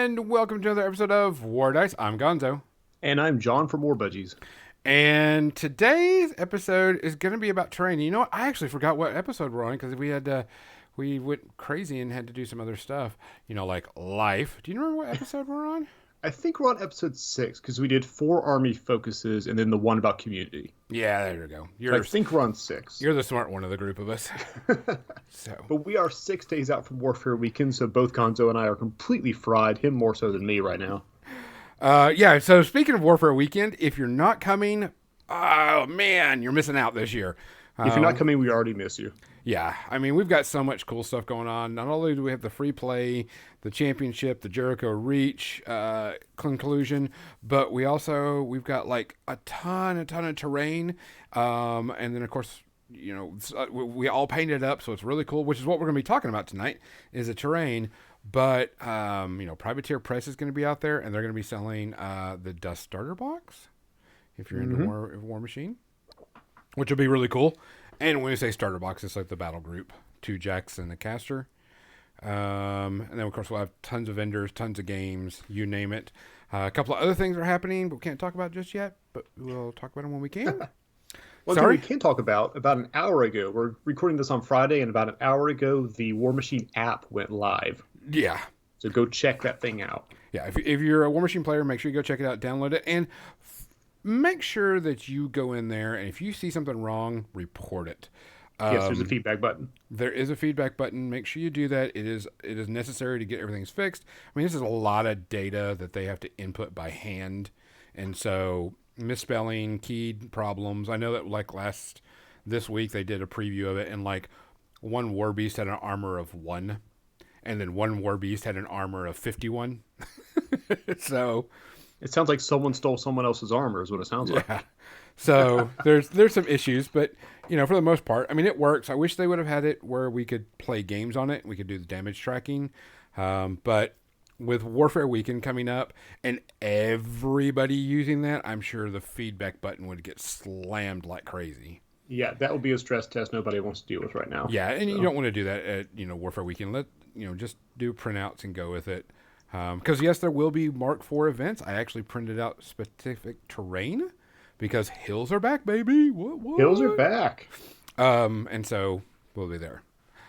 And welcome to another episode of Wardice. I'm Gonzo. And I'm John from More Budgies. And today's episode is going to be about terrain. You know what? I actually forgot what episode we're on because we went crazy and had to do some other stuff. You know, like life. Do you remember what episode we're on? I think we're on episode 6 because we did 4 army focuses and then the one about community. Yeah, there you go. So I think we're on 6. You're the smart one of the group of us. But we are 6 days out from Warfare Weekend, so both Gonzo and I are completely fried. Him more so than me right now. Yeah, so speaking of Warfare Weekend, if you're not coming, oh man, you're missing out this year. If you're not coming, we already miss you. Yeah, I mean, we've got so much cool stuff going on. Not only do we have the free play, the championship, the Jericho Reach conclusion, but we've got like a ton of terrain. And then, of course, you know, we all painted up, so it's really cool, which is what we're going to be talking about tonight, is the terrain. But, you know, Privateer Press is going to be out there, and they're going to be selling the Dust Starter Box, if you're into War Machine, which will be really cool. And when we say starter box, it's like the battle group, 2 jacks and a caster. And then, of course, we'll have tons of vendors, tons of games, you name it. A couple of other things are happening, but we can't talk about just yet, but we'll talk about them when we can. One thing we can talk about an hour ago, we're recording this on Friday, and about an hour ago, the War Machine app went live. Yeah. So go check that thing out. Yeah, if you're a War Machine player, make sure you go check it out, download it, and make sure that you go in there, and if you see something wrong, report it. Yes, there's a feedback button. There is a feedback button. Make sure you do that. It is necessary to get everything fixed. I mean, this is a lot of data that they have to input by hand, and so misspelling, keyed problems. I know that like this week they did a preview of it, and like one War Beast had an armor of 1, and then one War Beast had an armor of 51. So it sounds like someone stole someone else's armor is what it sounds like. Yeah. So there's some issues, but you know, for the most part, I mean, it works. I wish they would have had it where we could play games on it. We could do the damage tracking. But with Warfare Weekend coming up and everybody using that, I'm sure the feedback button would get slammed like crazy. Yeah, that would be a stress test nobody wants to deal with right now. Yeah, and you don't want to do that at, you know, Warfare Weekend. Just do printouts and go with it. Because, yes, there will be Mark IV events. I actually printed out specific terrain because hills are back, baby. What? Hills are back. And so we'll be there.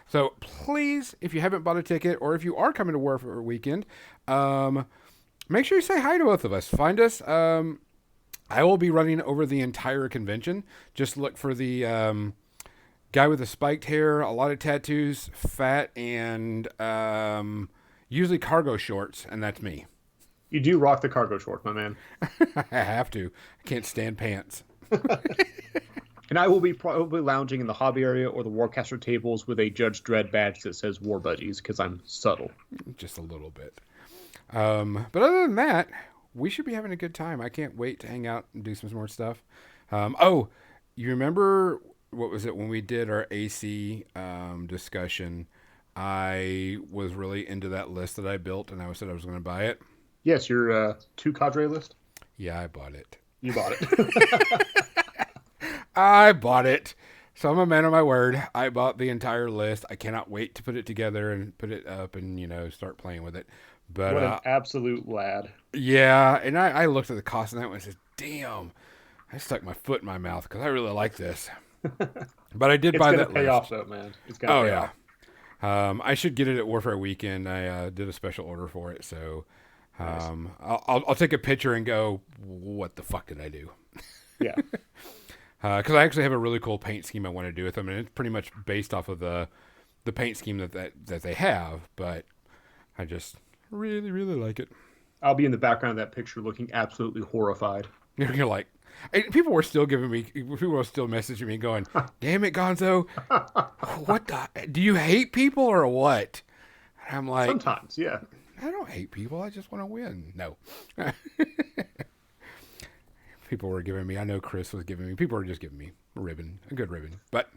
So please, if you haven't bought a ticket or if you are coming to Warfare Weekend, make sure you say hi to both of us. Find us. I will be running over the entire convention. Just look for the guy with the spiked hair, a lot of tattoos, fat, and usually cargo shorts, and that's me. You do rock the cargo shorts, my man. I have to. I can't stand pants. And I will be probably lounging in the hobby area or the Warcaster tables with a Judge Dredd badge that says War Budgies because I'm subtle. Just a little bit. But other than that, we should be having a good time. I can't wait to hang out and do some more stuff. Oh, you remember, what was it, when we did our AC discussion, I was really into that list that I built, and I said I was going to buy it. Yes, your 2 cadre list? Yeah, I bought it. You bought it. I bought it. So I'm a man of my word. I bought the entire list. I cannot wait to put it together and put it up and, you know, start playing with it. But what an absolute lad. Yeah, and I looked at the cost of that one and said, damn, I stuck my foot in my mouth because I really like this. But I did buy that list. It's going to pay off, though, man. It's going to pay off. I should get it at Warfare Weekend. I did a special order for it, so I'll take a picture and go, what the fuck did I do? Yeah. Because I actually have a really cool paint scheme I want to do with them, and it's pretty much based off of the paint scheme that they have, but I just really, really like it. I'll be in the background of that picture looking absolutely horrified. You're like, people were still messaging me going, damn it, Gonzo, do you hate people or what? And I'm like, sometimes, yeah. I don't hate people. I just want to win. No. People were giving me, I know Chris was giving me, people were just giving me a good ribbon. But,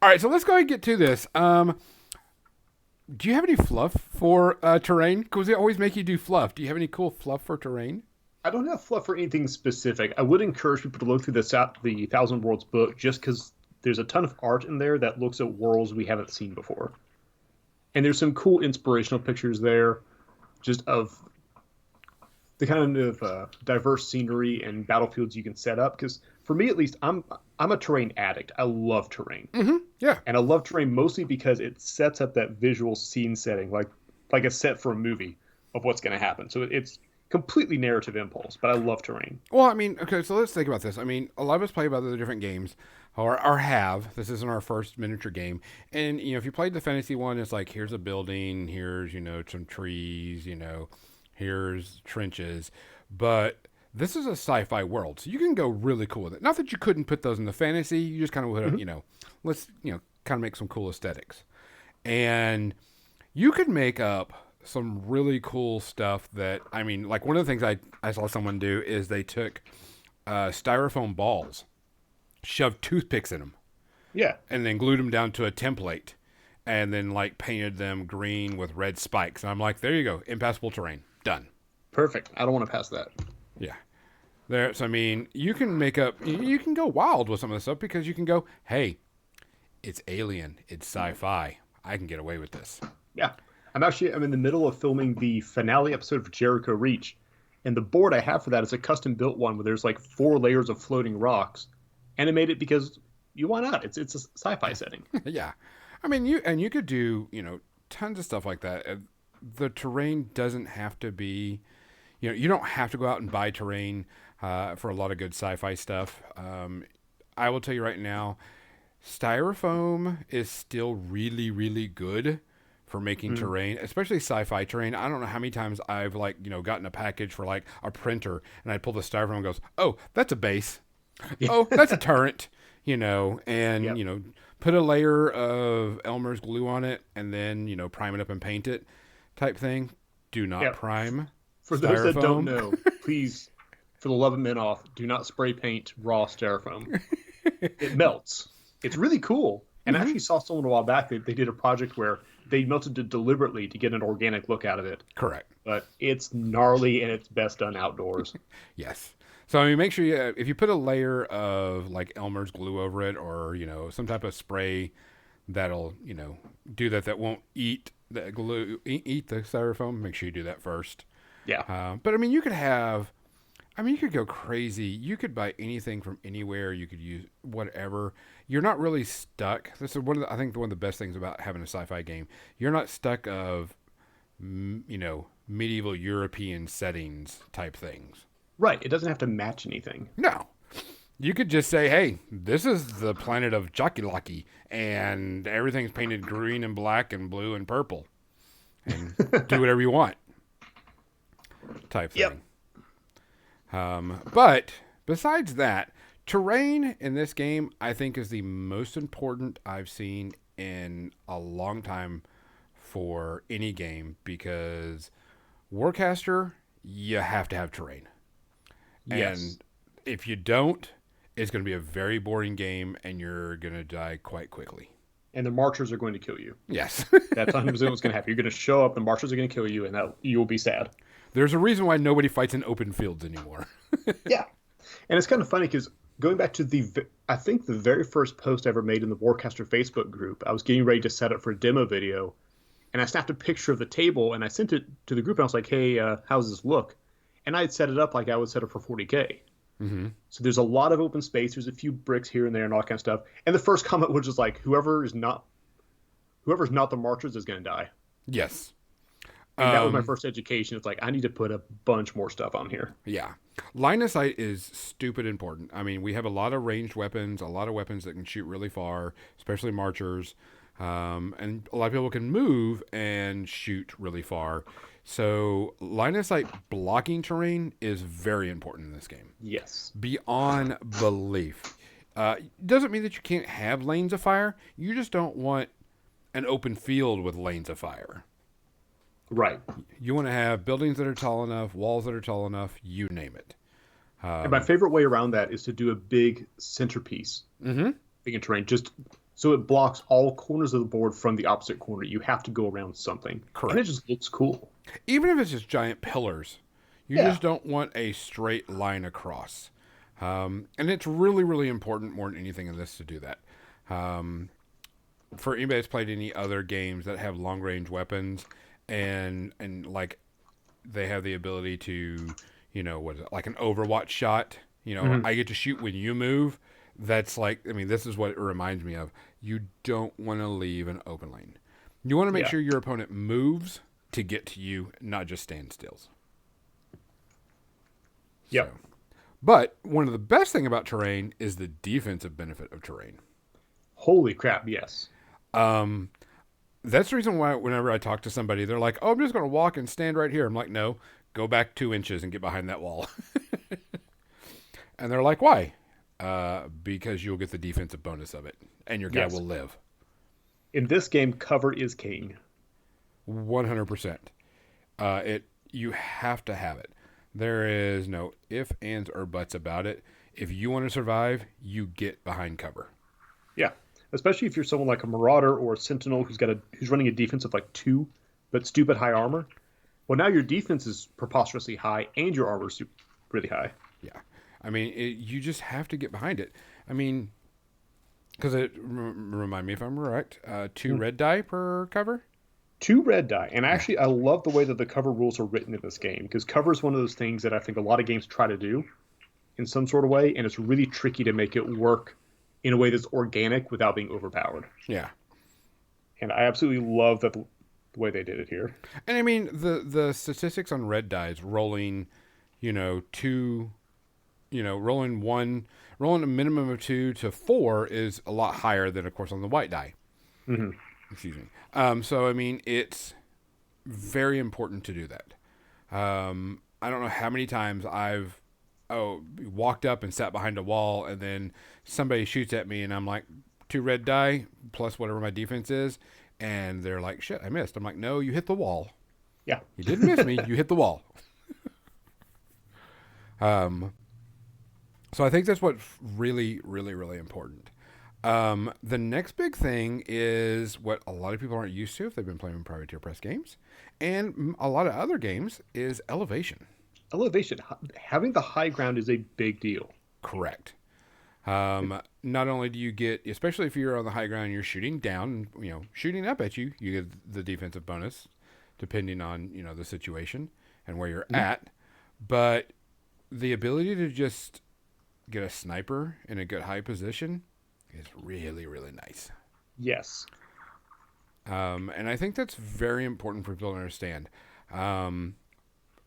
all right, so let's go ahead and get to this. Do you have any fluff for terrain? Because they always make you do fluff. Do you have any cool fluff for terrain? I don't have fluff for anything specific. I would encourage people to look through the Thousand Worlds book just because there's a ton of art in there that looks at worlds we haven't seen before. And there's some cool inspirational pictures there just of the kind of diverse scenery and battlefields you can set up. Because for me, at least, I'm a terrain addict. I love terrain, Yeah. and I love terrain mostly because it sets up that visual scene setting, like a set for a movie of what's going to happen. So it's completely narrative impulse, but I love terrain. Well, I mean, okay, so let's think about this. I mean, a lot of us play about the different games, or have. This isn't our first miniature game, and if you played the fantasy one, it's like here's a building, here's some trees, here's trenches, but this is a sci-fi world, so you can go really cool with it. Not that you couldn't put those in the fantasy, you just kind of would, let's kind of make some cool aesthetics, and you could make up some really cool stuff that I mean, like one of the things I saw someone do is they took styrofoam balls, shoved toothpicks in them, Yeah, and then glued them down to a template, and then like painted them green with red spikes. And I'm like, there you go, impassable terrain, done. perfect. I don't want to pass that. Yeah. So I mean, you can you can go wild with some of this stuff because you can go, hey, it's alien, it's sci-fi. I can get away with this. Yeah. I'm in the middle of filming the finale episode of Jericho Reach, and the board I have for that is a custom built one where there's like 4 layers of floating rocks, and I made it because why not? It's a sci-fi setting. Yeah. I mean, you could do, tons of stuff like that. The terrain doesn't have to be, you don't have to go out and buy terrain for a lot of good sci-fi stuff. I will tell you right now, styrofoam is still really, really good for making terrain, especially sci-fi terrain. I don't know how many times I've gotten a package for like a printer and I pull the styrofoam and goes, oh, that's a base. Yeah. Oh, that's a turret, and, Yep. put a layer of Elmer's glue on it and then, prime it up and paint it type thing. Do not Yep. prime For those that don't styrofoam. know, please, for the love of men off, do not spray paint raw styrofoam. It melts. It's really cool. And I actually saw someone a while back that they did a project where they melted it deliberately to get an organic look out of it. Correct. But it's gnarly and it's best done outdoors. Yes. So I mean, make sure if you put a layer of like Elmer's glue over it, or some type of spray that'll do that won't eat the glue, eat the styrofoam. Make sure you do that first. Yeah. But I mean, you could go crazy. You could buy anything from anywhere. You could use whatever. You're not really stuck. This is I think one of the best things about having a sci-fi game. You're not stuck of, medieval European settings type things. Right. It doesn't have to match anything. No. You could just say, hey, this is the planet of Jockey and everything's painted green and black and blue and purple. And do whatever you want. Type thing. Yep. But besides that, terrain in this game, I think, is the most important I've seen in a long time for any game, because Warcaster, you have to have terrain. Yes. And if you don't, it's going to be a very boring game and you're going to die quite quickly. And the marchers are going to kill you. Yes. That's 100% what's going to happen. You're going to show up, the marchers are going to kill you, and you will be sad. There's a reason why nobody fights in open fields anymore. Yeah. And it's kind of funny because going back to I think the very first post I ever made in the Warcaster Facebook group, I was getting ready to set up for a demo video, and I snapped a picture of the table and I sent it to the group, and I was like, hey, how does this look? And I had set it up like I would set it for 40K. Mm-hmm. So there's a lot of open space. There's a few bricks here and there and all that kind of stuff. And the first comment was just like, whoever's not the marchers is going to die. Yes. And that was my first education. It's like, I need to put a bunch more stuff on here. Yeah. Line of sight is stupid important. I mean, we have a lot of ranged weapons, a lot of weapons that can shoot really far, especially marchers. And a lot of people can move and shoot really far. So line of sight blocking terrain is very important in this game. Yes. Beyond belief. Doesn't mean that you can't have lanes of fire. You just don't want an open field with lanes of fire. Right. You want to have buildings that are tall enough, walls that are tall enough, you name it. And my favorite way around that is to do a big centerpiece. Mm-hmm. Big in terrain, just so it blocks all corners of the board from the opposite corner. You have to go around something. Correct. And it just looks cool. Even if it's just giant pillars, you Yeah. just don't want a straight line across. And it's really, really important more than anything in this to do that. For anybody that's played any other games that have long range weapons and like they have the ability to, what is it, like an Overwatch shot. Hmm. I get to shoot when you move. That's like, I mean, this is what it reminds me of. You don't want to leave an open lane. You want to make Yeah. sure your opponent moves to get to you, not just stand stills. So, Yep. but one of the best thing about terrain is the defensive benefit of terrain. Holy crap! Yes. Um, that's the reason why whenever I talk to somebody, they're like, "Oh, I'm just going to walk and stand right here." I'm like, "No, go back 2 inches and get behind that wall." And they're like, "Why?" Because you'll get the defensive bonus of it, and your guy Yes. will live. In this game, cover is king. 100%. It you have to have it. There is no if, ands, or buts about it. If you want to survive, you get behind cover. Yeah. Especially if you're someone like a Marauder or a Sentinel who's running a defense of like 2, but stupid high armor. Well, now your defense is preposterously high and your armor's really high. Yeah, I mean, you just have to get behind it. I mean, because remind me if I'm correct. 2 Mm. red die per cover. 2 red die. And Yeah, actually, I love the way that the cover rules are written in this game because cover is one of those things that I think a lot of games try to do in some sort of way, and it's really tricky to make it work in a way that's organic without being overpowered. yeah. And I absolutely love the way they did it here. And I mean, the statistics on red dice rolling, two, rolling a minimum of 2 to 4 is a lot higher than, of course, on the white die. Hmm. Excuse me. So I mean, it's very important to do that. I don't know how many times I've walked up and sat behind a wall, and then somebody shoots at me, and I'm like, 2 red die plus whatever my defense is, and they're like, shit, I missed. I'm like, no, you hit the wall. Yeah. You didn't miss me. You hit the wall. So I think that's what's really, really, really important. The next big thing is what a lot of people aren't used to if they've been playing Privateer Press games, and a lot of other games, is elevation. Elevation. Having the high ground is a big deal. Correct. Not only do you get, especially if you're on the high ground and you're shooting down, shooting up at you, you get the defensive bonus, depending on, the situation and where you're Mhm. at. But the ability to just get a sniper in a good high position is really, really nice. Yes. And I think that's very important for people to understand.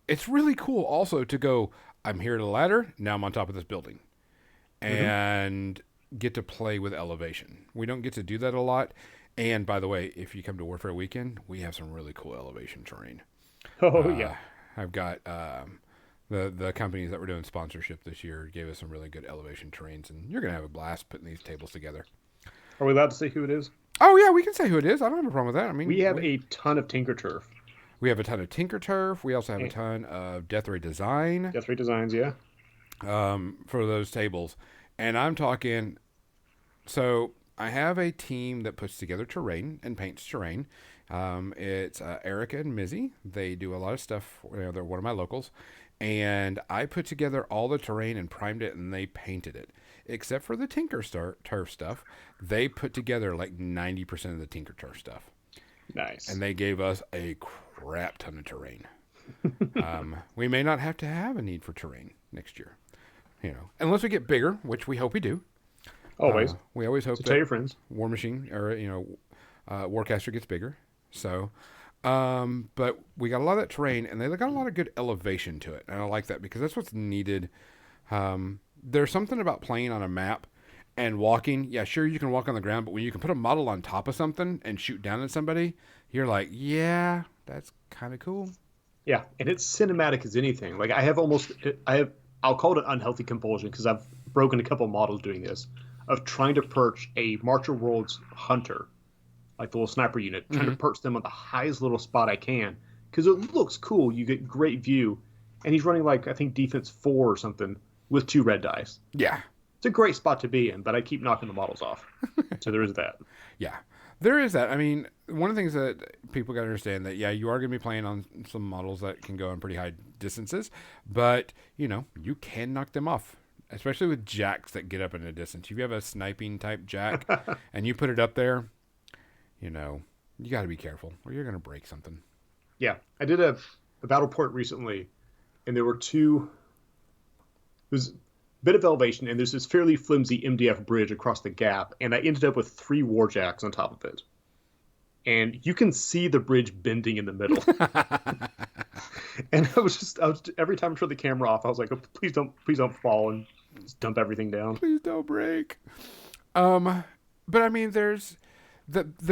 It's really cool also to go, I'm here at a ladder, now I'm on top of this building, Hmm. and get to play with elevation. We don't get to do that a lot. And by the way, if you come to Warfare Weekend, we have some really cool elevation terrain. Oh, Uh, yeah. I've got the companies that were doing sponsorship this year gave us some really good elevation terrains, and you're gonna have a blast putting these tables together. Are we allowed to say who it is? Oh yeah, we can say who it is. I don't have a problem with that. I mean, We have a ton of Tinker Turf. we have a ton of Tinker Turf. We also have a And ton of Death Ray Design Death Ray Designs, yeah. for those tables, and I'm talking. So I have a team that puts together terrain and paints terrain. It's Erica and Mizzy. They do a lot of stuff. They're one of my locals. And I put together all the terrain and primed it, and they painted it. Except for the Turf stuff, they put together like 90% of the Tinker Turf stuff. Nice. And they gave us a crap ton of terrain. We may not have to have a need for terrain next year, unless we get bigger, which we hope we do. Always. We always hope So that tell your friends. War Machine or Warcaster gets bigger. So, but we got a lot of that terrain, and they got a lot of good elevation to it, and I like that because that's what's needed. There's something about playing on a map and walking. Yeah, sure, you can walk on the ground, but when you can put a model on top of something and shoot down at somebody, you're like, yeah, that's kind of cool. Yeah, and it's cinematic as anything. Like I'll call it an unhealthy compulsion because I've broken a couple models doing this of trying to perch a March of Worlds hunter, like the little sniper unit, trying to perch them on the highest little spot I can because it looks cool. You get great view, and he's running like I think defense 4 or something with 2 red dice. Yeah, It's a great spot to be in, but I keep knocking the models off. So there is that. yeah. There is that. I mean, one of the things that people got to understand that, yeah, you are going to be playing on some models that can go on pretty high distances, but, you can knock them off, especially with jacks that get up in a distance. If you have a sniping type jack and you put it up there, you got to be careful or you're going to break something. Yeah, I did a a battle port recently, and there were two. There's a bit of elevation, and there's this fairly flimsy MDF bridge across the gap, and I ended up with 3 warjacks on top of it. And you can see the bridge bending in the middle. And I was every time I turned the camera off, I was like, oh, please don't fall and just dump everything down. Please don't break. But I mean, there's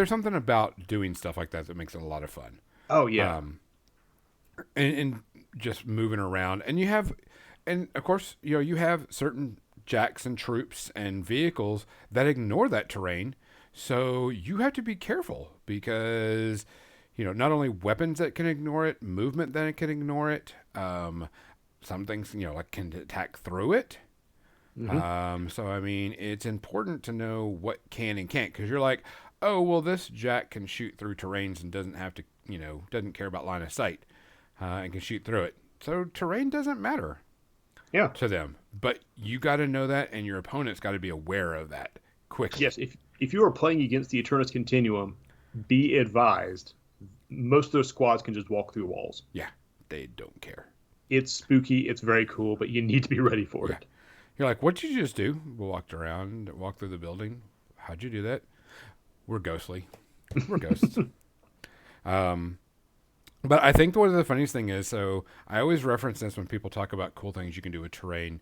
something about doing stuff like that that makes it a lot of fun. Oh yeah, And just moving around, and of course, you have certain jacks and troops and vehicles that ignore that terrain, so you have to be careful because not only weapons that can ignore it, movement that can ignore it, some things like can attack through it. So I mean, it's important to know what can and can't, because you're like, oh well, this jack can shoot through terrains and doesn't have to, doesn't care about line of sight, and can shoot through it. So terrain doesn't matter, yeah, to them. But you got to know that, and your opponent's got to be aware of that quickly. yes. If you are playing against the Eternus Continuum, be advised, most of those squads can just walk through walls. Yeah, they don't care. It's spooky. It's very cool, but you need to be ready for it. You're like, what'd you just do? We walked around, walked through the building. How'd you do that? We're ghostly. We're ghosts. But I think one of the funniest thing is, so I always reference this when people talk about cool things you can do with terrain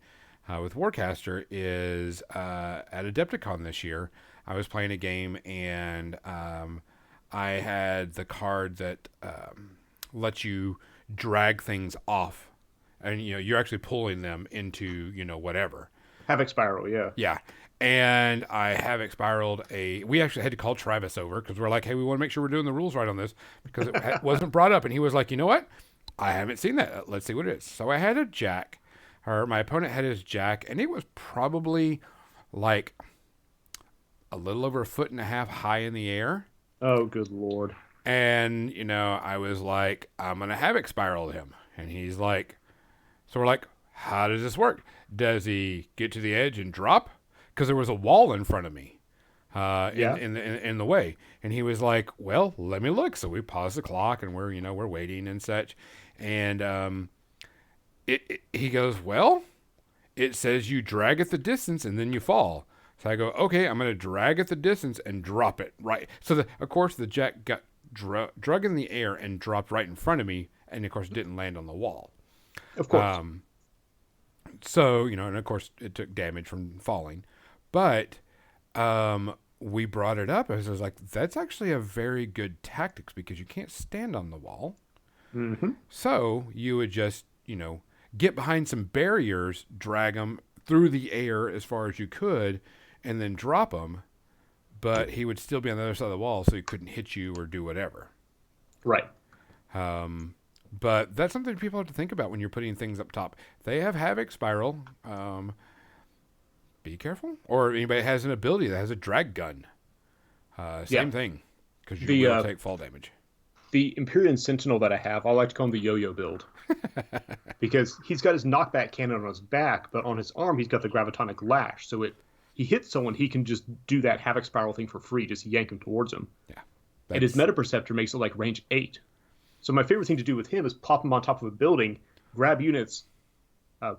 with Warcaster, is at Adepticon this year, I was playing a game, and I had the card that lets you drag things off, and you're actually pulling them into whatever. Havoc Spiral, yeah. Yeah. And I Havoc Spiraled we actually had to call Travis over because we're like, hey, we want to make sure we're doing the rules right on this because it wasn't brought up. And he was like, you know what? I haven't seen that. Let's see what it is. So I had a jack, or my opponent had his jack, and it was probably like a little over 1.5 feet high in the air. Oh, good Lord. And, I was like, I'm going to Havoc Spiral him. And he's like, so we're like, how does this work? Does he get to the edge and drop? Because there was a wall in front of me, in the way, and he was like, "Well, let me look." So we paused the clock, and we're waiting and such, and he goes, "Well, it says you drag at the distance and then you fall." So I go, "Okay, I'm going to drag at the distance and drop it right." So of course the jack got drug in the air and dropped right in front of me, and of course didn't land on the wall. Of course. So and of course it took damage from falling. But we brought it up. I was like, that's actually a very good tactics because you can't stand on the wall. Mm-hmm. So you would just, get behind some barriers, drag them through the air as far as you could, and then drop them. But he would still be on the other side of the wall, so he couldn't hit you or do whatever. Right. But that's something people have to think about when you're putting things up top. They have Havoc Spiral. Be careful. Or anybody has an ability that has a drag gun. Same thing. Because you will take fall damage. The Empyrean Sentinel that I have, I like to call him the yo-yo build. Because he's got his knockback cannon on his back, but on his arm he's got the gravitonic lash. So he hits someone, he can just do that Havoc Spiral thing for free, just yank him towards him. Yeah. And his Meta Perceptor makes it like range 8. So my favorite thing to do with him is pop him on top of a building, grab units,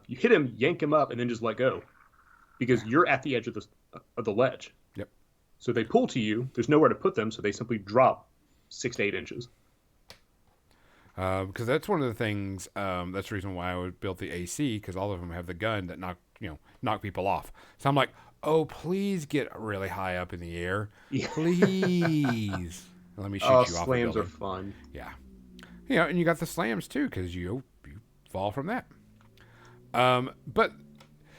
you hit him, yank him up, and then just let go. Because you're at the edge of the ledge. Yep. So they pull to you. There's nowhere to put them, so they simply drop 6 to 8 inches. Because that's one of the things. That's the reason why I would build the AC, because all of them have the gun that knock people off. So I'm like, oh, please get really high up in the air, please. Let me shoot you off. Slams are fun. Yeah. And you got the slams too, because you fall from that. But.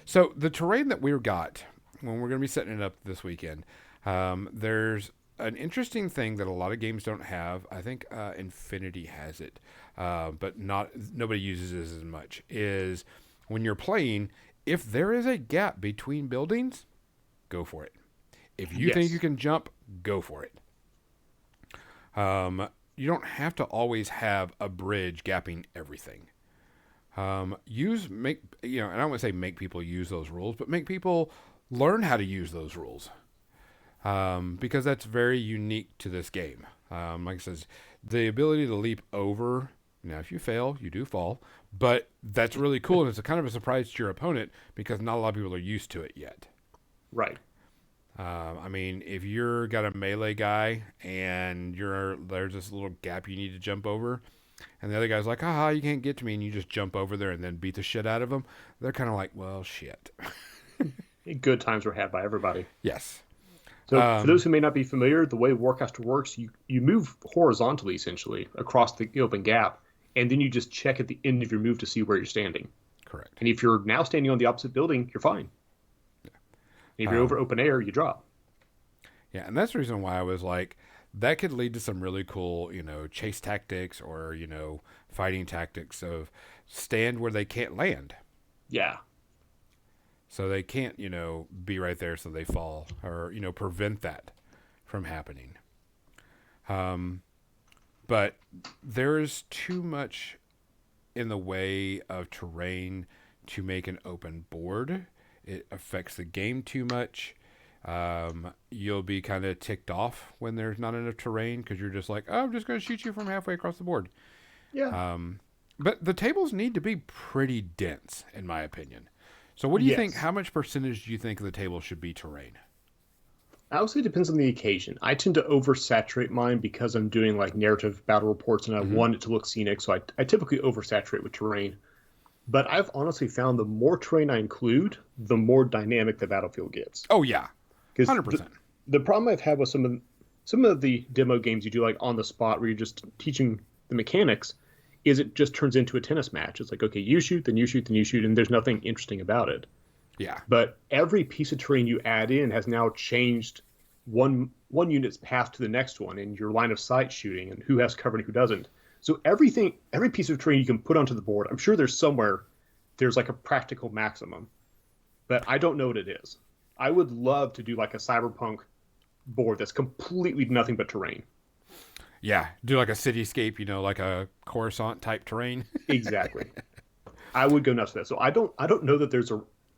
So the terrain that we've got, when we're going to be setting it up this weekend, there's an interesting thing that a lot of games don't have. I think Infinity has it, but nobody uses it as much, is when you're playing, if there is a gap between buildings, go for it. If you think you can jump, go for it. You don't have to always have a bridge gapping everything. And I don't want to say make people use those rules, but make people learn how to use those rules. Because that's very unique to this game. Like I says, the ability to leap over Now, if you fail, you do fall, but that's really cool, and it's a kind of a surprise to your opponent because not a lot of people are used to it yet. Right. I mean, if you're got a melee guy and there's this little gap you need to jump over, and the other guy's like, "Haha, you can't get to me," and you just jump over there and then beat the shit out of them, they're kind of like, "Well, shit." Good times were had by everybody. Yes. So for those who may not be familiar, the way Warcaster works, you move horizontally essentially across the open gap, and then you just check at the end of your move to see where you're standing. Correct. And if you're now standing on the opposite building, you're fine. And if you're over open air, you drop. Yeah, and that's the reason why I was like, that could lead to some really cool, chase tactics or, fighting tactics of stand where they can't land. Yeah. So they can't, be right there so they fall or, prevent that from happening. But there is too much in the way of terrain to make an open board. It affects the game too much. You'll be kind of ticked off when there's not enough terrain because you're just like, oh, I'm just going to shoot you from halfway across the board. Yeah. But the tables need to be pretty dense, in my opinion. So what do you think? How much percentage do you think the table should be terrain? Obviously, it depends on the occasion. I tend to oversaturate mine because I'm doing like narrative battle reports and I want it to look scenic. So I typically oversaturate with terrain. But I've honestly found the more terrain I include, the more dynamic the battlefield gets. Oh, yeah. 100%. The problem I've had with some of the demo games you do like on the spot where you're just teaching the mechanics is it just turns into a tennis match. It's like, okay, you shoot, then you shoot, then you shoot, and there's nothing interesting about it. Yeah. But every piece of terrain you add in has now changed one unit's path to the next one and your line of sight shooting and who has cover and who doesn't. So every piece of terrain you can put onto the board, I'm sure there's like a practical maximum, but I don't know what it is. I would love to do like a cyberpunk board that's completely nothing but terrain. Yeah, do like a cityscape, like a Coruscant type terrain. Exactly. I would go nuts for that. So I don't know that there's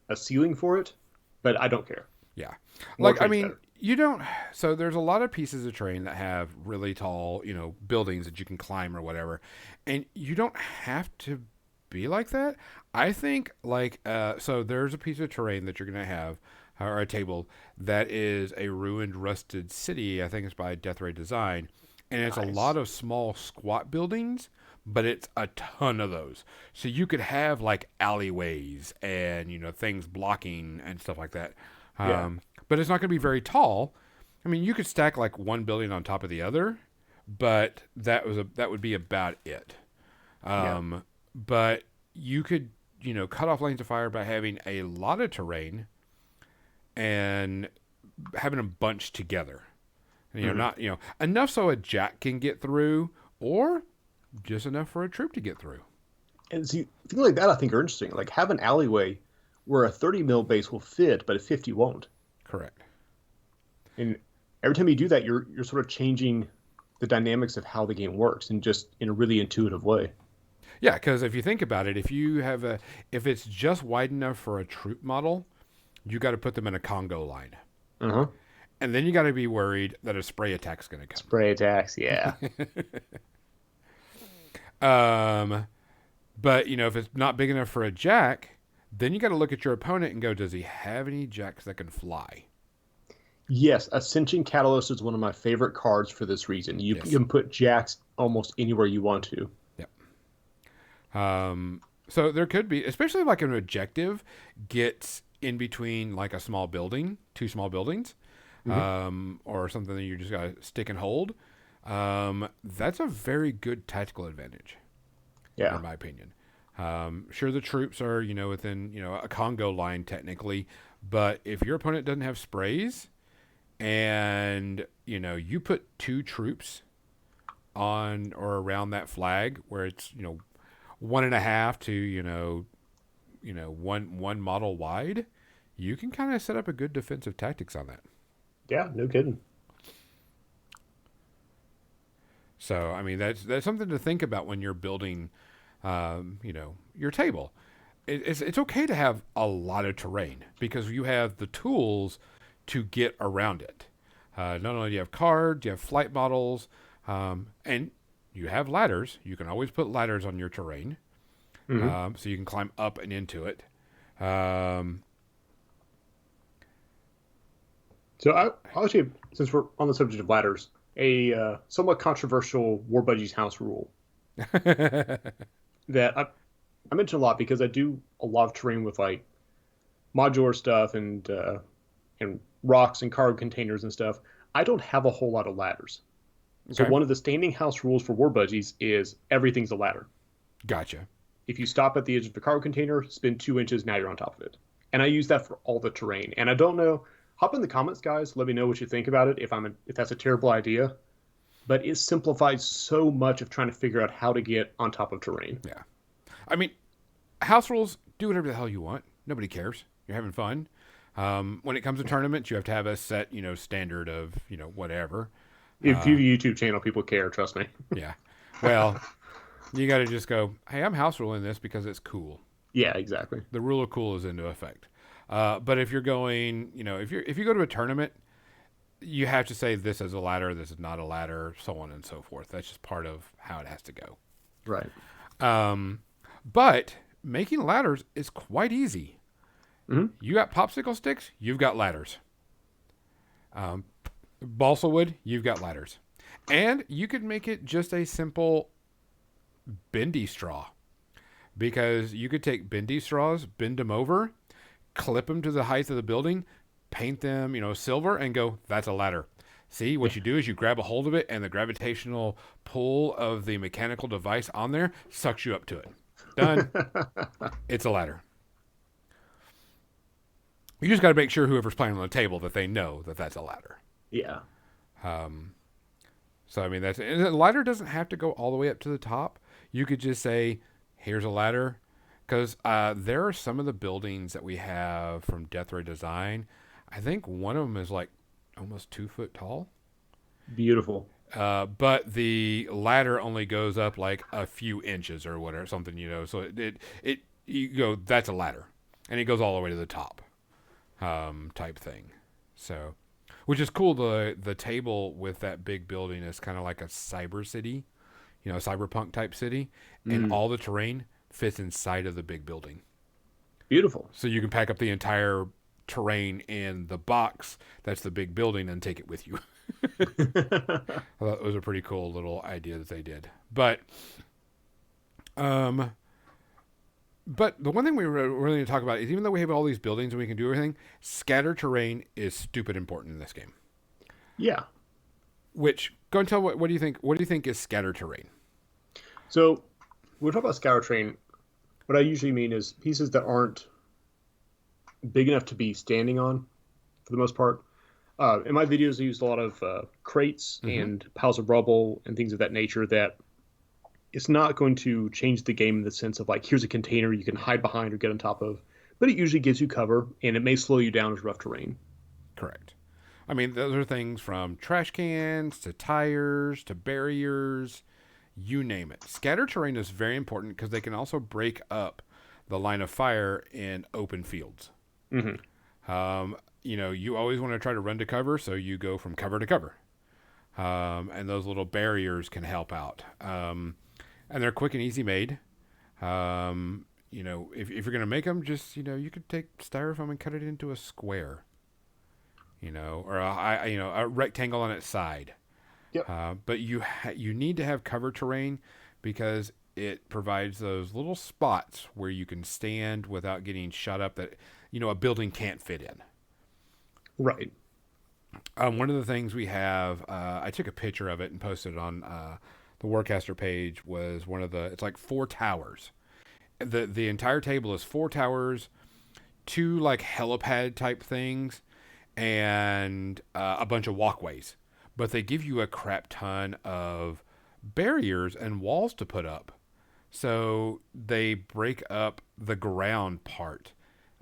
a ceiling for it, but I don't care. Yeah. More Like, I mean, better. you don't, so there's a lot of pieces of terrain that have really tall, buildings that you can climb or whatever. And you don't have to be like that. I think so there's a piece of terrain that you're going to have, or a table that is a ruined, rusted city. I think it's by Death Ray Design. And it's a lot of small squat buildings, but it's a ton of those. So you could have like alleyways and, things blocking and stuff like that. But it's not going to be very tall. I mean, you could stack like one building on top of the other, but that would be about it. But you could, cut off lanes of fire by having a lot of terrain and having them bunched together. Not, enough so a jack can get through or just enough for a troop to get through. And see, things like that I think are interesting. Like have an alleyway where a 30 mil base will fit, but a 50 won't. Correct. And every time you do that, you're sort of changing the dynamics of how the game works and just in a really intuitive way. Yeah, because if you think about it, if it's just wide enough for a troop model, you got to put them in a Congo line. Uh-huh. And then you got to be worried that a spray attack's going to come. Spray attacks, yeah. But if it's not big enough for a jack, then you got to look at your opponent and go, does he have any jacks that can fly? Yes, Ascension Catalyst is one of my favorite cards for this reason. You can put jacks almost anywhere you want to. Yep. So there could be, especially like an objective gets in between like a small building, two small buildings, or something that you just got to stick and hold. That's a very good tactical advantage. Yeah. In my opinion. Sure, the troops are, within, a Congo line technically, but if your opponent doesn't have sprays and, you put two troops on or around that flag where it's, 1.5 to, one model wide, you can kind of set up a good defensive tactics on that. Yeah, no kidding. So, I mean, that's something to think about when you're building, your table. It's okay to have a lot of terrain because you have the tools to get around it. Not only do you have cards, you have flight models, and you have ladders. You can always put ladders on your terrain, so you can climb up and into it. So I'll actually, since we're on the subject of ladders, a somewhat controversial War Budgies house rule that I mention a lot because I do a lot of terrain with like modular stuff and rocks and cargo containers and stuff. I don't have a whole lot of ladders. So Okay. one of the standing house rules for War Budgies is everything's a ladder. Gotcha. If you stop at the edge of the cargo container, spin 2 inches, now you're on top of it. And I use that for all the terrain. And I don't know. Hop in the comments, guys. Let me know what you think about it. If that's a terrible idea, but it simplifies so much of trying to figure out how to get on top of terrain. Yeah. I mean, house rules, do whatever the hell you want. Nobody cares. You're having fun. When it comes to tournaments, you have to have a set, standard of, whatever. If you have a YouTube channel, people care. Trust me. Yeah. Well, you got to just go, hey, I'm house ruling this because it's cool. Yeah, exactly. The rule of cool is into effect. But if you're going, if you go to a tournament, you have to say this is a ladder, this is not a ladder, so on and so forth. That's just part of how it has to go. Right. But making ladders is quite easy. Mm-hmm. You got popsicle sticks, you've got ladders. Balsa wood, you've got ladders. And you could make it just a simple bendy straw. Because you could take bendy straws, bend them over, clip them to the height of the building, paint them, silver, and go, that's a ladder. See, what you do is you grab a hold of it, and the gravitational pull of the mechanical device on there sucks you up to it. Done. It's a ladder. You just got to make sure whoever's playing on the table that they know that that's a ladder. Yeah. So, I mean, and the ladder doesn't have to go all the way up to the top. You could just say, here's a ladder. Because there are some of the buildings that we have from Death Ray Design. I think one of them is like almost 2 foot tall. Beautiful. But the ladder only goes up like a few inches or whatever, something, So you go, that's a ladder. And it goes all the way to the top, type thing. So, which is cool. The table with that big building is kind of like a cyber city, cyberpunk type city. And all the terrain fits inside of the big building. Beautiful. So you can pack up the entire terrain in the box that's the big building and take it with you. I thought it was a pretty cool little idea that they did. But the one thing we really need to talk about is, even though we have all these buildings and we can do everything, scatter terrain is stupid important in this game. Yeah. Which, go and tell what do you think? What do you think is scatter terrain? So when we talk about scatter terrain, what I usually mean is pieces that aren't big enough to be standing on, for the most part. In my videos, I used a lot of crates and piles of rubble and things of that nature that it's not going to change the game in the sense of like, here's a container you can hide behind or get on top of, but it usually gives you cover, and it may slow you down as rough terrain. Correct. I mean, those are things from trash cans to tires to barriers, you name it. Scatter terrain is very important because they can also break up the line of fire in open fields. You always want to try to run to cover, so you go from cover to cover. And those little barriers can help out. And they're quick and easy made. If you're going to make them, just, you could take styrofoam and cut it into a square. Or a rectangle on its side. Yep. But you need to have cover terrain because it provides those little spots where you can stand without getting shut up that, a building can't fit in. Right. One of the things we have, I took a picture of it and posted it on the Warcaster page, was it's like 4 towers. The entire table is 4 towers, 2 like helipad type things, and a bunch of walkways. But they give you a crap ton of barriers and walls to put up. So they break up the ground part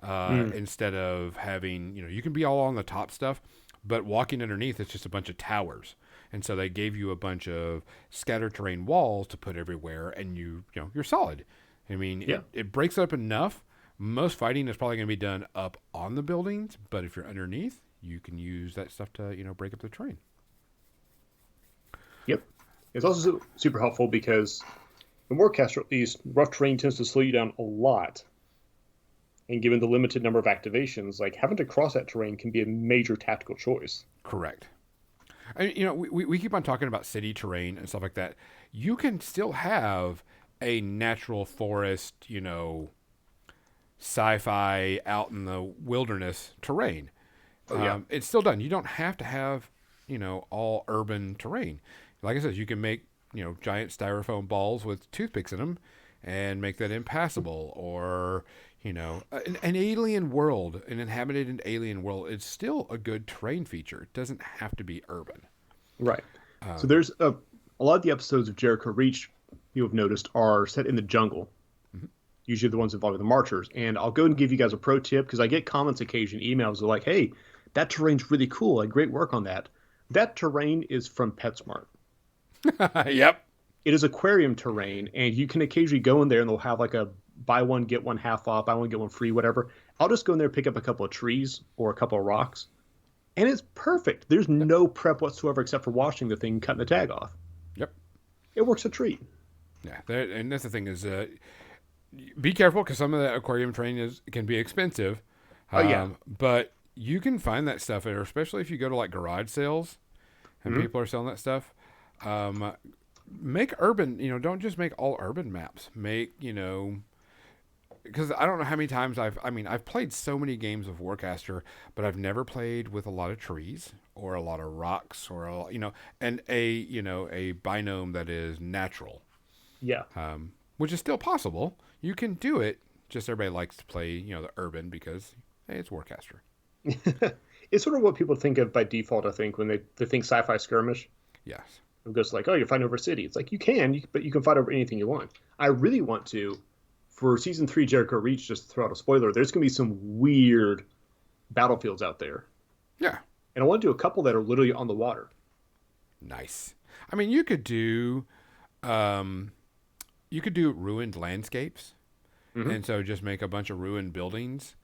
instead of having, you can be all on the top stuff, but walking underneath, it's just a bunch of towers. And so they gave you a bunch of scatter terrain walls to put everywhere, and you're solid. I mean, it breaks up enough. Most fighting is probably going to be done up on the buildings, but if you're underneath, you can use that stuff to, break up the terrain. Yep. It's also super helpful because in Warcaster, at least, rough terrain tends to slow you down a lot. And given the limited number of activations, like having to cross that terrain can be a major tactical choice. Correct. And, we keep on talking about city terrain and stuff like that. You can still have a natural forest, sci-fi out in the wilderness terrain. Oh yeah, It's still done. You don't have to have, all urban terrain. Like I said, you can make, giant styrofoam balls with toothpicks in them and make that impassable. Or, an alien world, an inhabited alien world, it's still a good terrain feature. It doesn't have to be urban. right. So Um, there's a lot of the episodes of Jericho Reach you have noticed are set in the jungle. mhm. Usually the ones involving the marchers. And I'll go and give you guys a pro tip because I get comments occasionally, emails are like, "Hey, that terrain's really cool. Like great work on that." That terrain is from PetSmart. Yep. It is aquarium terrain, and you can occasionally go in there and they'll have like a buy one get one half off, buy one get one free, whatever. I'll just go in there, pick up a couple of trees or a couple of rocks, and it's perfect. There's Yep. no prep whatsoever except for washing the thing, and cutting the tag off. Yep. It works a treat. Yeah. And that's the thing is, be careful because some of that aquarium training can be expensive. Oh yeah. But you can find that stuff, especially if you go to like garage sales and Hmm. people are selling that stuff. Um, Make urban, don't just make all urban maps. Make, because I don't know how many times I've played so many games of Warcaster, but I've never played with a lot of trees or a lot of rocks or and a biome that is natural, Yeah. which is still possible. You can do it. Just everybody likes to play, the urban because hey, it's Warcaster. It's sort of what people think of by default, I think, when they think sci-fi skirmish. Yes. It goes like, oh, you're fighting over a city. It's like but you can fight over anything you want. I really want to, for season 3 Jericho Reach, just to throw out a spoiler, there's going to be some weird battlefields out there. Yeah. And I want to do a couple that are literally on the water. Nice. I mean, um, you could do ruined landscapes, Hmm. and so just make a bunch of ruined buildings.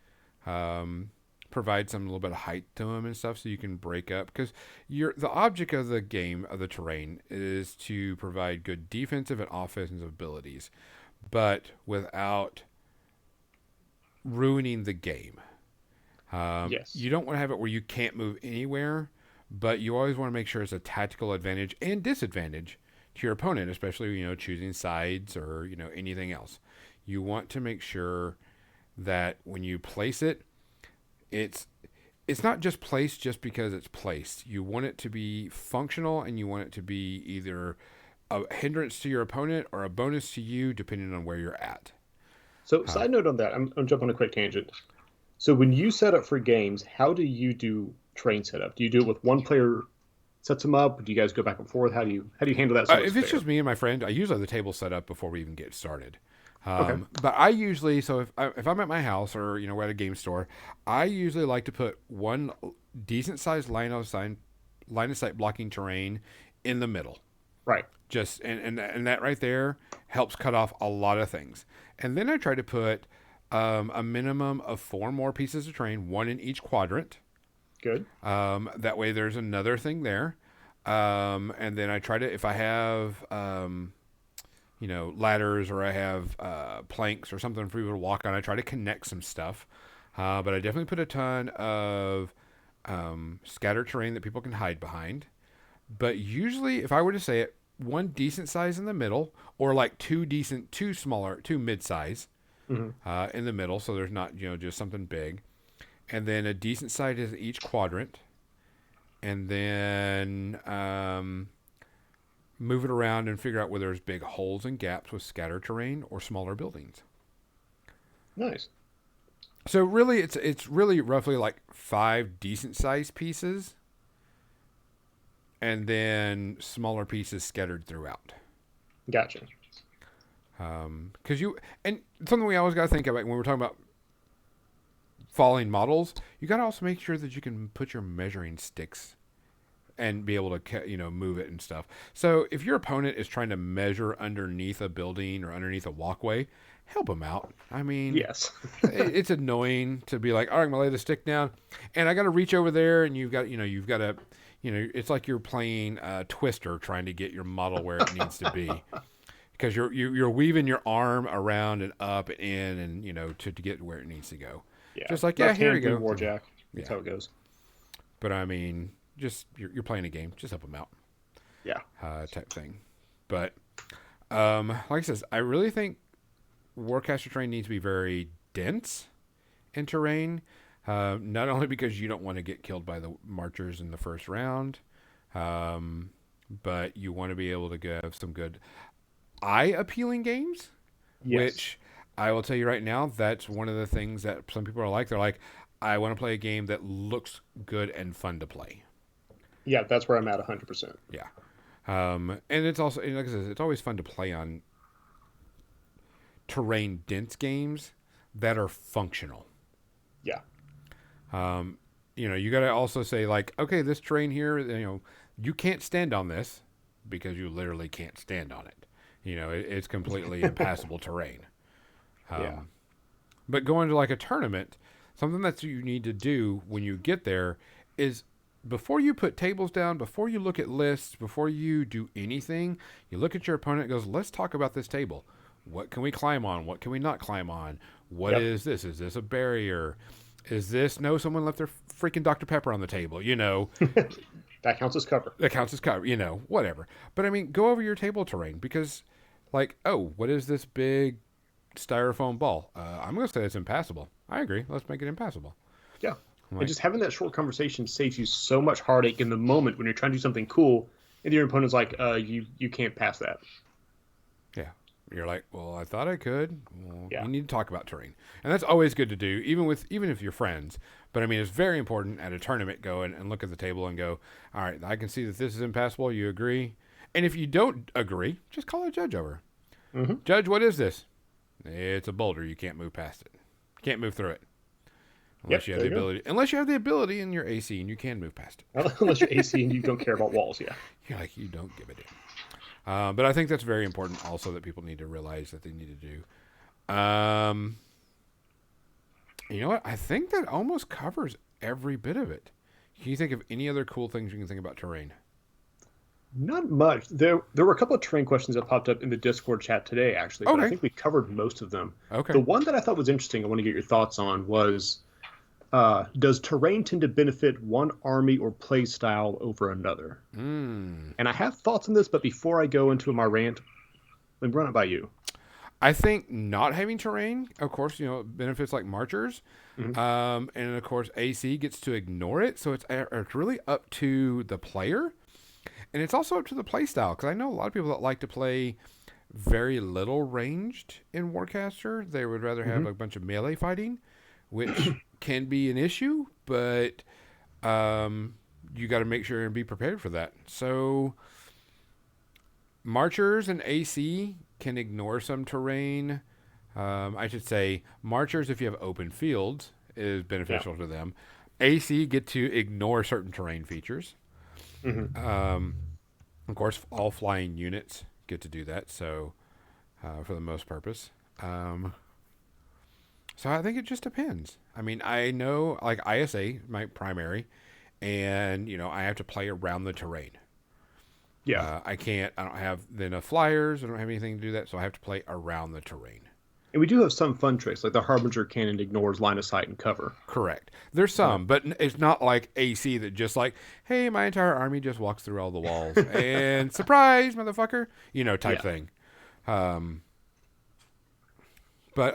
Um, Provide some little bit of height to them and stuff, so you can break up. Because the object of the game of the terrain is to provide good defensive and offensive abilities, but without ruining the game. Yes. You don't want to have it where you can't move anywhere, but you always want to make sure it's a tactical advantage and disadvantage to your opponent, especially choosing sides or anything else. You want to make sure that when you place it, it's it's not just placed just because it's placed. You want it to be functional, and you want it to be either a hindrance to your opponent or a bonus to you, depending on where you're at. So, Uh, side note on that, I'm jumping on a quick tangent. So, when you set up for games, how do you do train setup? Do you do it with one player sets them up? Do you guys go back and forth? How do you handle that so it's if it's fair? just me and my friend, I usually have the table set up before we even get started. Okay. But I usually, so if I'm at my house or we're at a game store, I usually like to put one decent sized line of sight blocking terrain in the middle. Right. Just and that right there helps cut off a lot of things. And then I try to put a minimum of 4 more pieces of terrain, one in each quadrant. Good. That way, there's another thing there. And then I try to, if I have, ladders or I have planks or something for people to walk on, I try to connect some stuff. But I definitely put a ton of scattered terrain that people can hide behind. But usually, if I were to say it, one decent size in the middle, or like two smaller, two mid size Hmm. in the middle, so there's not just something big, and then a decent size in each quadrant, and then move it around and figure out where there's big holes and gaps with scattered terrain or smaller buildings. Nice. So really, it's really roughly like 5 decent sized pieces, and then smaller pieces scattered throughout. Gotcha. Because and something we always got to think about when we're talking about falling models, you got to also make sure that you can put your measuring sticks and be able to move it and stuff. So if your opponent is trying to measure underneath a building or underneath a walkway, help them out. I mean, Yes. it's annoying to be like, all right, I'm gonna lay the stick down, and I got to reach over there, and you've got to it's like you're playing Twister, trying to get your model where it needs to be, because you're weaving your arm around and up and in, and to get where it needs to go. Yeah. Just like, Left here hand you through go. Warjack. Yeah. That's how it goes. But I mean, just you're playing a game, just help them out. Yeah. Type thing. But like I says, I really think Warcaster terrain needs to be very dense in terrain. Not only because you don't want to get killed by the marchers in the first round, but you want to be able to have some good eye-appealing games, Yes. which I will tell you right now, that's one of the things that some people are like. They're like, I want to play a game that looks good and fun to play. Yeah, that's where I'm at 100%. Yeah. And it's also, like I said, it's always fun to play on terrain dense games that are functional. Yeah. You got to also say, like, okay, this terrain here, you can't stand on this because you literally can't stand on it. It's completely impassable terrain. Yeah. But going to like a tournament, something that you need to do when you get there is, before you put tables down, before you look at lists, before you do anything, you look at your opponent and goes, let's talk about this table. What can we climb on? What can we not climb on? What is this? Is this a barrier? Is this, no, someone left their freaking Dr. Pepper on the table, That counts as cover. That counts as cover, whatever. But I mean, go over your table terrain, because, like, oh, what is this big styrofoam ball? I'm going to say it's impassable. I agree. Let's make it impassable. Yeah. And just having that short conversation saves you so much heartache in the moment when you're trying to do something cool, and your opponent's like, you can't pass that. Yeah. You're like, well, I thought I could. Well, Yeah. You need to talk about terrain. And that's always good to do, even if you're friends. But I mean, it's very important at a tournament, go and look at the table and go, all right, I can see that this is impassable. You agree? And if you don't agree, just call a judge over. Mm-hmm. Judge, what is this? It's a boulder. You can't move past it. Can't move through it. Unless you have the ability. Unless you have the ability in your AC and you can move past it. Unless you're AC and you don't care about walls, yeah. You're like, you don't give a damn. But I think that's very important also, that people need to realize that they need to do. You know what? I think that almost covers every bit of it. Can you think of any other cool things you can think about terrain? Not much. There were a couple of terrain questions that popped up in the Discord chat today, actually. But I think we covered most of them. Okay. The one that I thought was interesting, I want to get your thoughts on, was does terrain tend to benefit one army or play style over another? And I have thoughts on this, but before I go into my rant, let me run it by you. I think not having terrain, of course, benefits like marchers. And of course, AC gets to ignore it. So it's really up to the player. And it's also up to the play style, because I know a lot of people that like to play very little ranged in Warcaster. They would rather have a bunch of melee fighting, which can be an issue, but you got to make sure and be prepared for that. So marchers and AC can ignore some terrain. I should say marchers, if you have open fields, is beneficial to them. AC get to ignore certain terrain features. Of course, all flying units get to do that. So, for the most purpose. So I think it just depends. I mean, I know, like, ISA, my primary, and, I have to play around the terrain. Yeah. I don't have enough flyers. I don't have anything to do that. So I have to play around the terrain. And we do have some fun tricks, like the Harbinger cannon ignores line of sight and cover. Correct. There's some, but it's not like AC that just like, hey, my entire army just walks through all the walls and surprise, motherfucker, type thing. But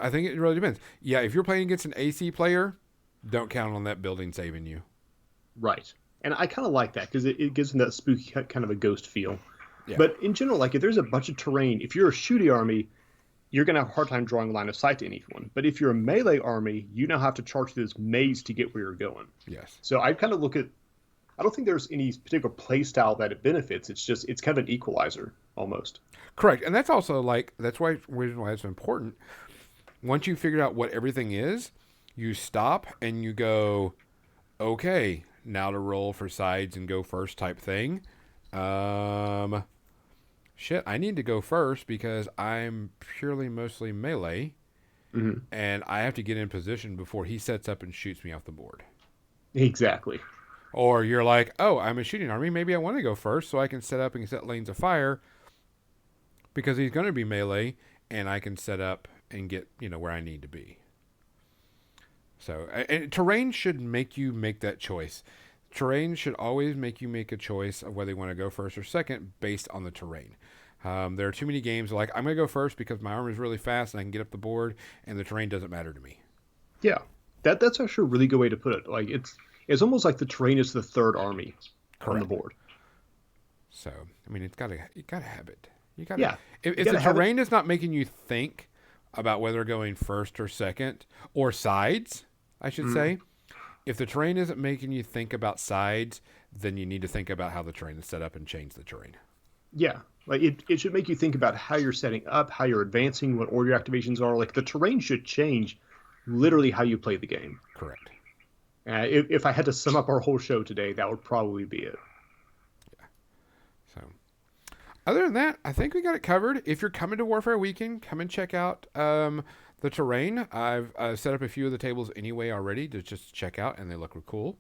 I think it really depends. Yeah, if you're playing against an AC player, don't count on that building saving you. Right. And I kind of like that, because it gives them that spooky kind of a ghost feel. Yeah. But in general, like, if there's a bunch of terrain, if you're a shooty army, you're going to have a hard time drawing line of sight to anyone. But if you're a melee army, you now have to charge through this maze to get where you're going. Yes. So I kind of look at, I don't think there's any particular play style that it benefits. It's kind of an equalizer almost. Correct. And that's also that's why it's important. Once you figure out what everything is, you stop and you go, okay, now to roll for sides and go first type thing. Shit, I need to go first because I'm mostly melee, and I have to get in position before he sets up and shoots me off the board. Exactly. Or you're like, oh, I'm a shooting army. Maybe I want to go first so I can set up and set lanes of fire because he's going to be melee, and I can set up and get where I need to be. So, and terrain should make you make that choice. Terrain should always make you make a choice of whether you want to go first or second based on the terrain. There are too many games like I'm going to go first because my armor is really fast and I can get up the board, and the terrain doesn't matter to me. Yeah, that's actually a really good way to put it. Like it's almost like the terrain is the third army on the board. So I mean, you gotta have it. You gotta. Yeah. If the terrain is not making you think about whether going first or second or sides, I should say. If the terrain isn't making you think about sides, then you need to think about how the terrain is set up and change the terrain. Yeah. Like it should make you think about how you're setting up, how you're advancing, what order your activations are. Like the terrain should change literally how you play the game. Correct. If I had to sum up our whole show today, that would probably be it. Yeah. So, other than that, I think we got it covered. If you're coming to Warfare Weekend, come and check out the terrain. I've set up a few of the tables anyway already to just check out, and they look cool.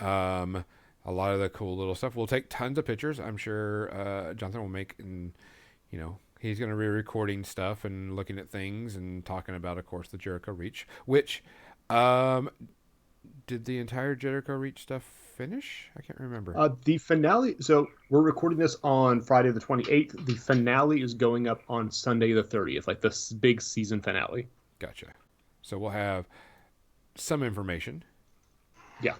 A lot of the cool little stuff. We'll take tons of pictures. I'm sure Johnathan will make, and he's going to be recording stuff and looking at things and talking about, of course, the Jericho Reach. Which did the entire Jericho Reach stuff finish? I can't remember. The finale. So we're recording this on Friday the 28th. The finale is going up on Sunday the 30th, like the big season finale. Gotcha. So we'll have some information. Yeah.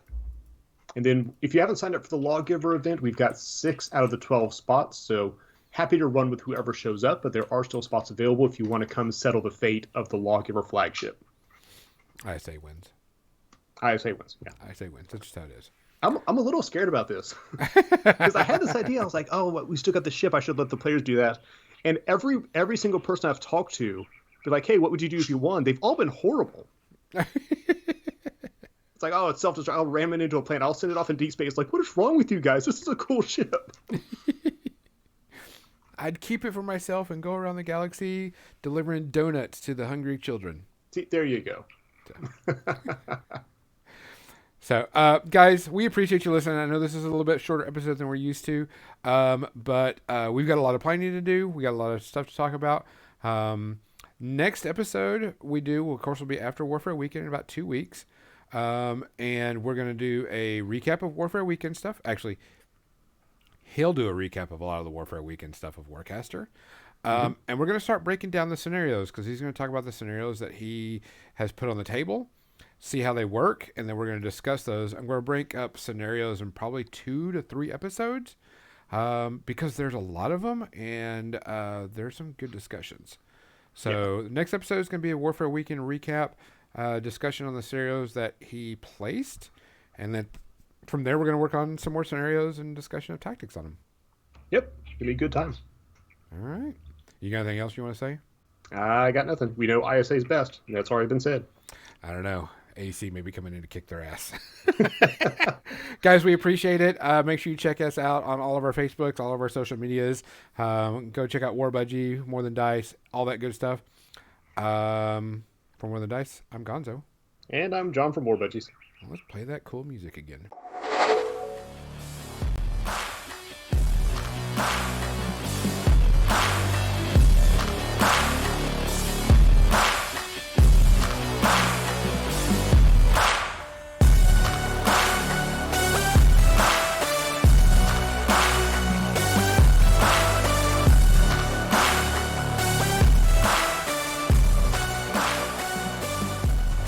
And then if you haven't signed up for the Lawgiver event, we've got 6 out of the 12 spots. So happy to run with whoever shows up, but there are still spots available if you want to come settle the fate of the Lawgiver flagship. ISA wins. ISA wins, yeah. ISA wins. That's just how it is. I'm a little scared about this. Because I had this idea. I was like, oh, we still got the ship. I should let the players do that. And every single person I've talked to be like, hey, what would you do if you won? They've all been horrible. It's like, oh, it's self-destruct. I'll ram it into a planet. I'll send it off in deep space. Like, what is wrong with you guys? This is a cool ship. I'd keep it for myself and go around the galaxy delivering donuts to the hungry children. See, there you go. So, guys, we appreciate you listening. I know this is a little bit shorter episode than we're used to, but we've got a lot of planning to do. We got a lot of stuff to talk about. Next episode of course, will be after Warfare Weekend in about 2 weeks. And we're going to do a recap of Warfare Weekend stuff. Actually, he'll do a recap of a lot of the Warfare Weekend stuff of Warcaster. And we're going to start breaking down the scenarios because he's going to talk about the scenarios that he has put on the table, see how they work, and then we're going to discuss those. I'm going to break up scenarios in probably 2 to 3 episodes because there's a lot of them, and there's some good discussions. So the next episode is going to be a Warfare Weekend recap. Discussion on the scenarios that he placed, and then from there we're going to work on some more scenarios and discussion of tactics on them. Yep, it'll be a good time. All right, you got anything else you want to say? I got nothing. We know ISA's best. That's already been said. I don't know. AC may be coming in to kick their ass. Guys, we appreciate it. Make sure you check us out on all of our Facebooks, all of our social medias. Go check out War Budgie, More Than Dice, all that good stuff. For More Than Dice, I'm Gonzo. And I'm John from War Budgies. Let's play that cool music again.